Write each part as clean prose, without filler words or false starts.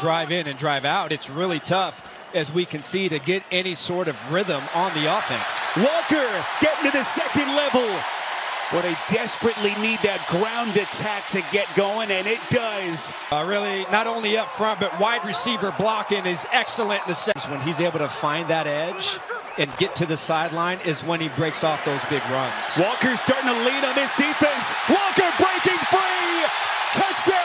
drive in and drive out, it's really tough, as we can see, to get any sort of rhythm on the offense. Walker getting to the second level. Well, they desperately need that ground attack to get going, and it does. Really, not only up front, but wide receiver blocking is excellent in the second. When he's able to find that edge and get to the sideline is when he breaks off those big runs. Walker's starting to lead on this defense. Walker breaking free. Touchdown.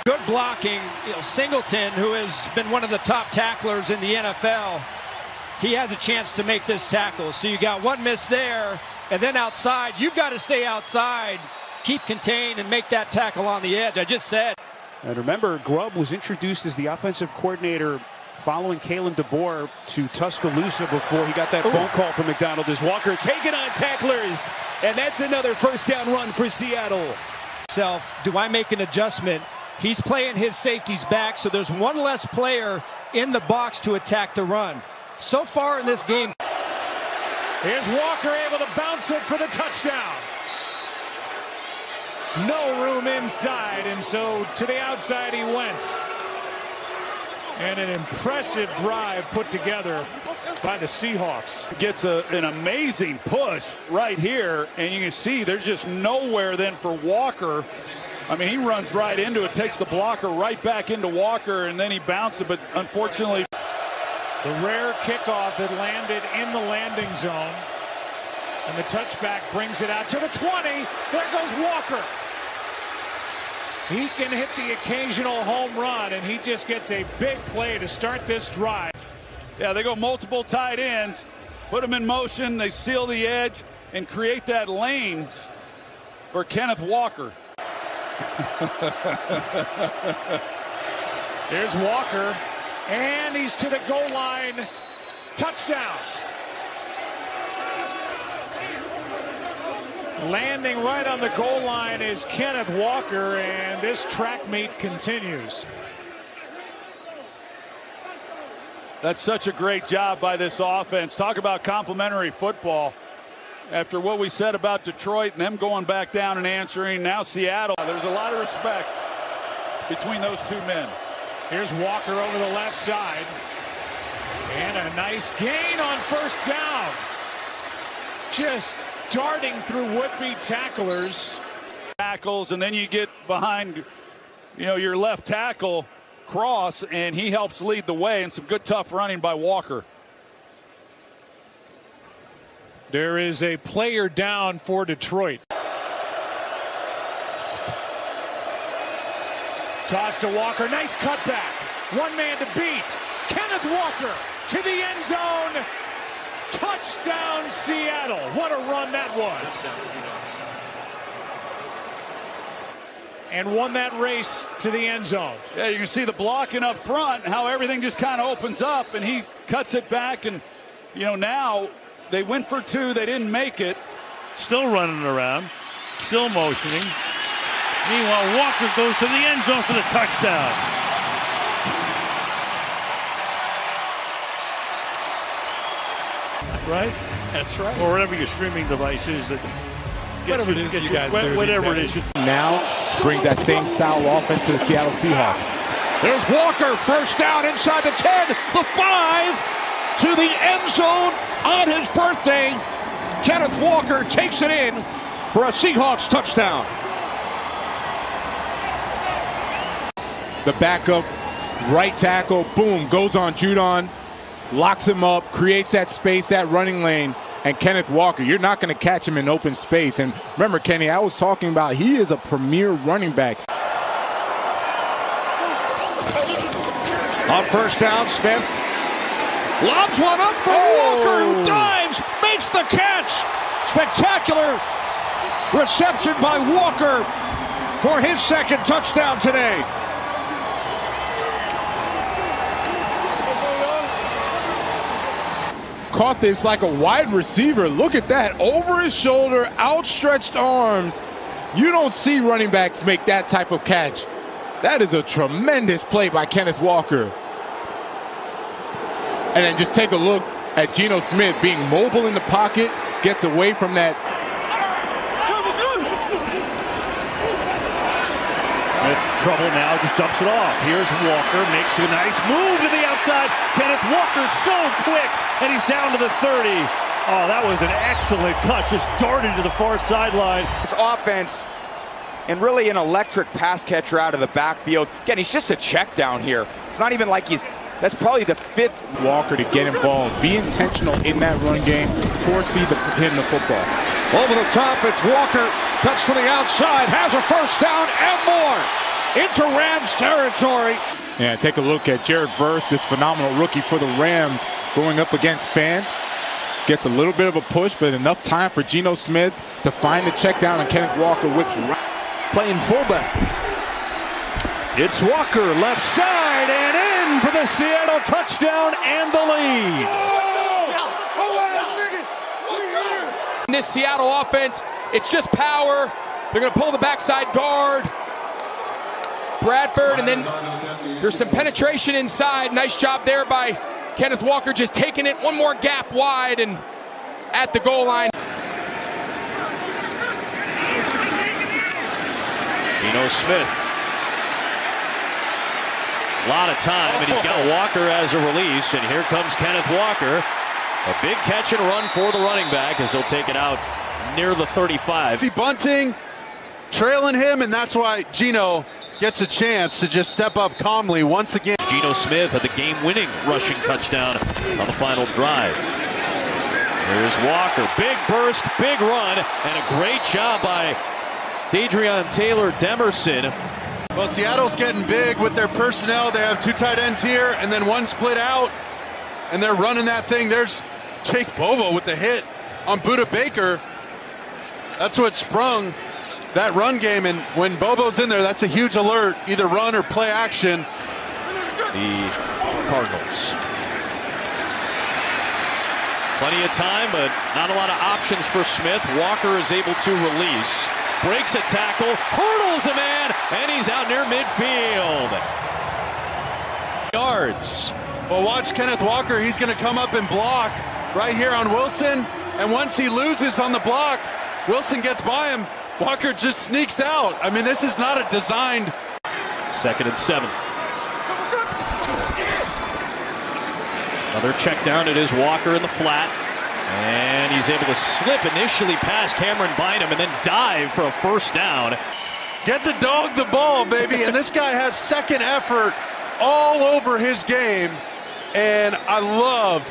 Good blocking. Singleton, who has been one of the top tacklers in the NFL, he has a chance to make this tackle. So you got one miss there, and then outside, you've got to stay outside, keep contained, and make that tackle on the edge. I just said. And remember, Grubb was introduced as the offensive coordinator following Kalen DeBoer to Tuscaloosa before he got that phone call from McDonald. As Walker taking on tacklers, and that's another first down run for Seattle. Do I make an adjustment? He's playing his safeties back, so there's one less player in the box to attack the run. So far in this game. Here's Walker able to bounce it for the touchdown. No room inside, and so to the outside he went. And an impressive drive put together by the Seahawks. Gets an amazing push right here, and you can see there's just nowhere then for Walker. I mean, he runs right into it, takes the blocker right back into Walker, and then he bounces it, but unfortunately. The rare kickoff that landed in the landing zone. And the touchback brings it out to the 20. There goes Walker. He can hit the occasional home run, and he just gets a big play to start this drive. Yeah, they go multiple tight ends, put them in motion, they seal the edge, and create that lane for Kenneth Walker. There's Walker, and he's to the goal line. Touchdown. Landing right on the goal line is Kenneth Walker, and this track meet continues. That's such a great job by this offense. Talk about complimentary football. After what we said about Detroit and them going back down and answering, now Seattle. There's a lot of respect between those two men. Here's Walker over the left side. And a nice gain on first down. Just darting through would-be tacklers. Tackles, and then you get behind, your left tackle, Cross, and he helps lead the way, and some good tough running by Walker. There is a player down for Detroit. Toss to Walker. Nice cutback. One man to beat. Kenneth Walker to the end zone. Touchdown, Seattle. What a run that was. And won that race to the end zone. Yeah, you can see the blocking up front, how everything just kind of opens up, and he cuts it back, and, now they went for two. They didn't make it. Still running around. Still motioning. Meanwhile, Walker goes to the end zone for the touchdown. Right? That's right. Or whatever your streaming device is that whatever it is you guys do. Whatever it is. Now brings that same style offense to the Seattle Seahawks. There's Walker, first down inside the 10, the 5, to the end zone on his birthday. Kenneth Walker takes it in for a Seahawks touchdown. The backup right tackle, boom, goes on Judon, locks him up, creates that space, that running lane. And Kenneth Walker, you're not going to catch him in open space. And remember, Kenny, I was talking about he is a premier running back. On first down, Smith lobs one up for Walker, who dives, makes the catch. Spectacular reception by Walker for his second touchdown today. Caught this like a wide receiver. Look at that. Over his shoulder, outstretched arms. You don't see running backs make that type of catch. That is a tremendous play by Kenneth Walker. And then just take a look at Geno Smith being mobile in the pocket, gets away from that. Smith, trouble now, just dumps it off. Here's Walker, makes a nice move to the outside. Kenneth Walker so quick, and he's down to the 30. Oh, that was an excellent cut, just darted to the far sideline. This offense, and really an electric pass catcher out of the backfield. Again, he's just a check down here. It's not even like that's probably the 5th. Walker to get involved, be intentional in that run game, force feed him the football. Over the top, it's Walker, cuts to the outside, has a first down and more into Rams territory. Yeah, take a look at Jared Verse, this phenomenal rookie for the Rams, going up against Fant. Gets a little bit of a push, but enough time for Geno Smith to find the check down, and Kenneth Walker whips right. Playing fullback. It's Walker, left side, and in for the Seattle touchdown and the lead. In this Seattle offense, it's just power. They're going to pull the backside guard. Bradford, and then there's some penetration inside. Nice job there by Kenneth Walker, just taking it one more gap wide and at the goal line. Geno Smith. A lot of time, and he's got Walker as a release, and here comes Kenneth Walker. A big catch and run for the running back as he'll take it out near the 35. Bunting trailing him, and that's why Geno gets a chance to just step up calmly once again. Geno Smith had the game-winning rushing touchdown on the final drive. Here's Walker, big burst, big run, and a great job by Dadrion Taylor-Demerson. Well, Seattle's getting big with their personnel. They have 2 tight ends here and then 1 split out, and they're running that thing. There's Jake Bobo with the hit on Budda Baker. That's what sprung that run game, and when Bobo's in there, that's a huge alert, either run or play action. The Cardinals. Plenty of time, but not a lot of options for Smith. Walker is able to release. Breaks a tackle, hurdles a man, and he's out near midfield. Yards. Well, watch Kenneth Walker. He's going to come up and block right here on Wilson, and once he loses on the block, Wilson gets by him. Walker just sneaks out. I mean, this is not a designed. 2nd and 7. Another check down. It is Walker in the flat. And he's able to slip initially past Cameron Bynum and then dive for a first down. Get the dog the ball, baby. And this guy has second effort all over his game. And I love